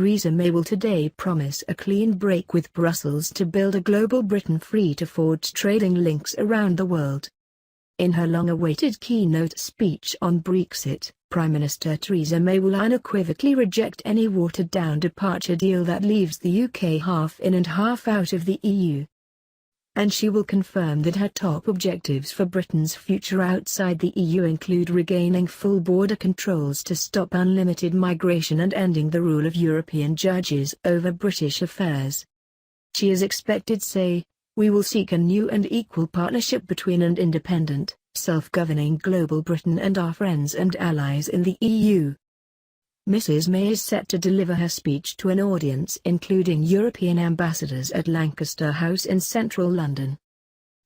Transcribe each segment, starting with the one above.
Theresa May will today promise a clean break with Brussels to build a global Britain free to forge trading links around the world. In her long-awaited keynote speech on Brexit, Prime Minister Theresa May will unequivocally reject any watered-down departure deal that leaves the UK half in and half out of the EU. And she will confirm that her top objectives for Britain's future outside the EU include regaining full border controls to stop unlimited migration and ending the rule of European judges over British affairs. She is expected to say, "We will seek a new and equal partnership between an independent, self-governing global Britain and our friends and allies in the EU." Mrs. May is set to deliver her speech to an audience including European ambassadors at Lancaster House in central London.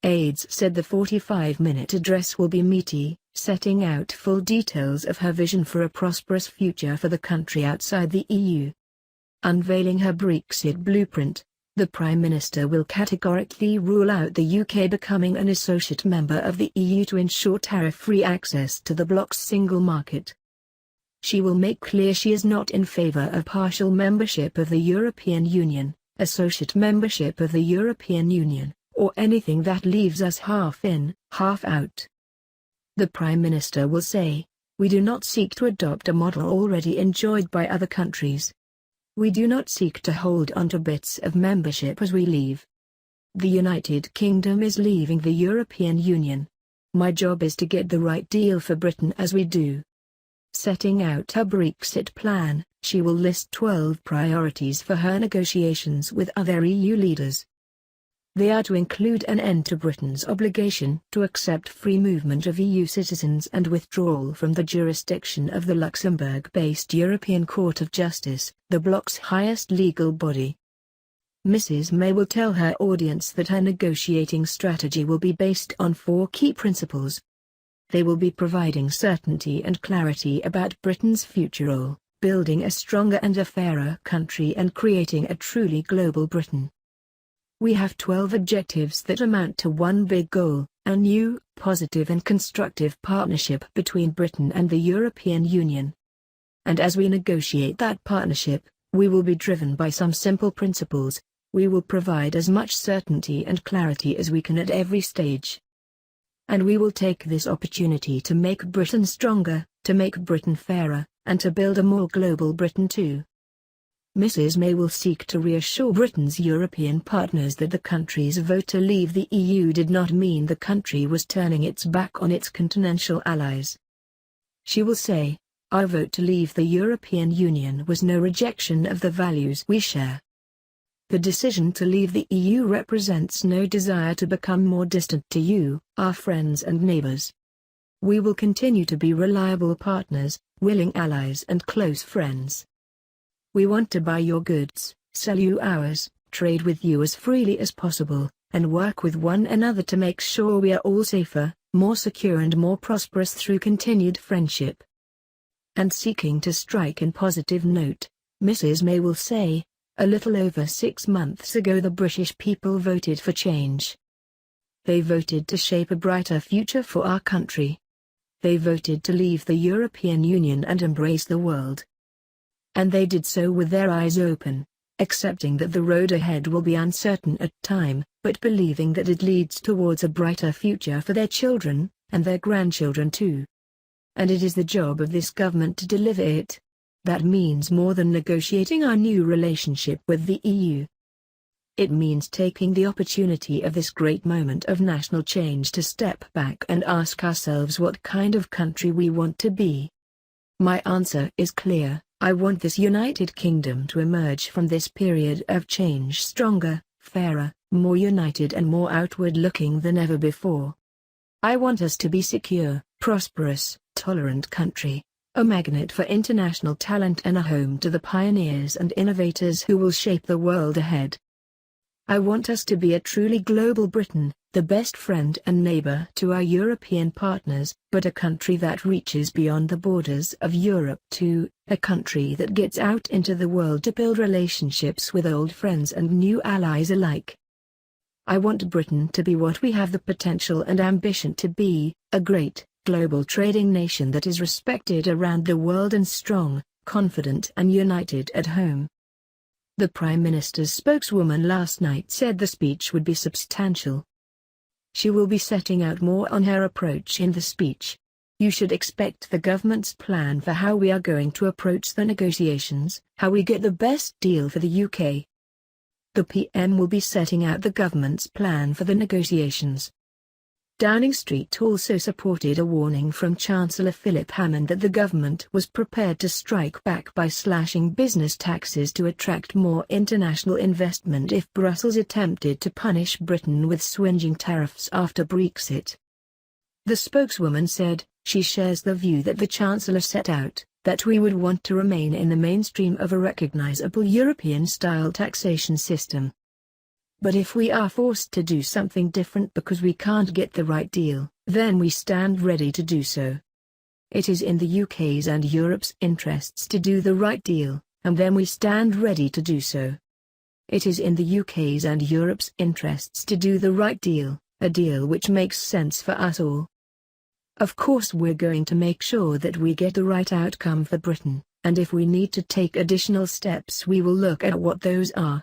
Aides said the 45-minute address will be meaty, setting out full details of her vision for a prosperous future for the country outside the EU. Unveiling her Brexit blueprint, the Prime Minister will categorically rule out the UK becoming an associate member of the EU to ensure tariff-free access to the bloc's single market. She will make clear she is not in favor of partial membership of the European Union, associate membership of the European Union, or anything that leaves us half in, half out. The Prime Minister will say, "We do not seek to adopt a model already enjoyed by other countries. We do not seek to hold onto bits of membership as we leave. The United Kingdom is leaving the European Union. My job is to get the right deal for Britain as we do." Setting out her Brexit plan, she will list 12 priorities for her negotiations with other EU leaders. They are to include an end to Britain's obligation to accept free movement of EU citizens and withdrawal from the jurisdiction of the Luxembourg-based European Court of Justice, the bloc's highest legal body. Mrs. May will tell her audience that her negotiating strategy will be based on 4 key principles. They will be providing certainty and clarity about Britain's future role, building a stronger and a fairer country and creating a truly global Britain. We have 12 objectives that amount to one big goal, a new, positive and constructive partnership between Britain and the European Union. And as we negotiate that partnership, we will be driven by some simple principles. We will provide as much certainty and clarity as we can at every stage. And we will take this opportunity to make Britain stronger, to make Britain fairer, and to build a more global Britain too. Mrs. May will seek to reassure Britain's European partners that the country's vote to leave the EU did not mean the country was turning its back on its continental allies. She will say, "Our vote to leave the European Union was no rejection of the values we share. The decision to leave the EU represents no desire to become more distant to you, our friends and neighbors. We will continue to be reliable partners, willing allies and close friends. We want to buy your goods, sell you ours, trade with you as freely as possible, and work with one another to make sure we are all safer, more secure and more prosperous through continued friendship." And seeking to strike a positive note, Mrs. May will say, "A little over 6 months ago the British people voted for change. They voted to shape a brighter future for our country. They voted to leave the European Union and embrace the world. And they did so with their eyes open, accepting that the road ahead will be uncertain at times, but believing that it leads towards a brighter future for their children, and their grandchildren too. And it is the job of this government to deliver it. That means more than negotiating our new relationship with the EU. It means taking the opportunity of this great moment of national change to step back and ask ourselves what kind of country we want to be. My answer is clear. I want this United Kingdom to emerge from this period of change stronger, fairer, more united and more outward-looking than ever before. I want us to be secure, prosperous, tolerant country, a magnet for international talent and a home to the pioneers and innovators who will shape the world ahead. I want us to be a truly global Britain, the best friend and neighbor to our European partners, but a country that reaches beyond the borders of Europe too, a country that gets out into the world to build relationships with old friends and new allies alike. I want Britain to be what we have the potential and ambition to be, a great, global trading nation that is respected around the world and strong, confident and united at home. The Prime Minister's spokeswoman last night said the speech would be substantial. She will be setting out more on her approach in the speech. You should expect the government's plan for how we are going to approach the negotiations, how we get the best deal for the UK. The PM will be setting out the government's plan for the negotiations. Downing Street also supported a warning from Chancellor Philip Hammond that the government was prepared to strike back by slashing business taxes to attract more international investment if Brussels attempted to punish Britain with swinging tariffs after Brexit. The spokeswoman said, she shares the view that the Chancellor set out, that we would want to remain in the mainstream of a recognizable European-style taxation system. But if we are forced to do something different because we can't get the right deal, then we stand ready to do so. It is in the UK's and Europe's interests to do the right deal, and then we stand ready to do so. It is in the UK's and Europe's interests to do the right deal, a deal which makes sense for us all. Of course we're going to make sure that we get the right outcome for Britain, and if we need to take additional steps we will look at what those are.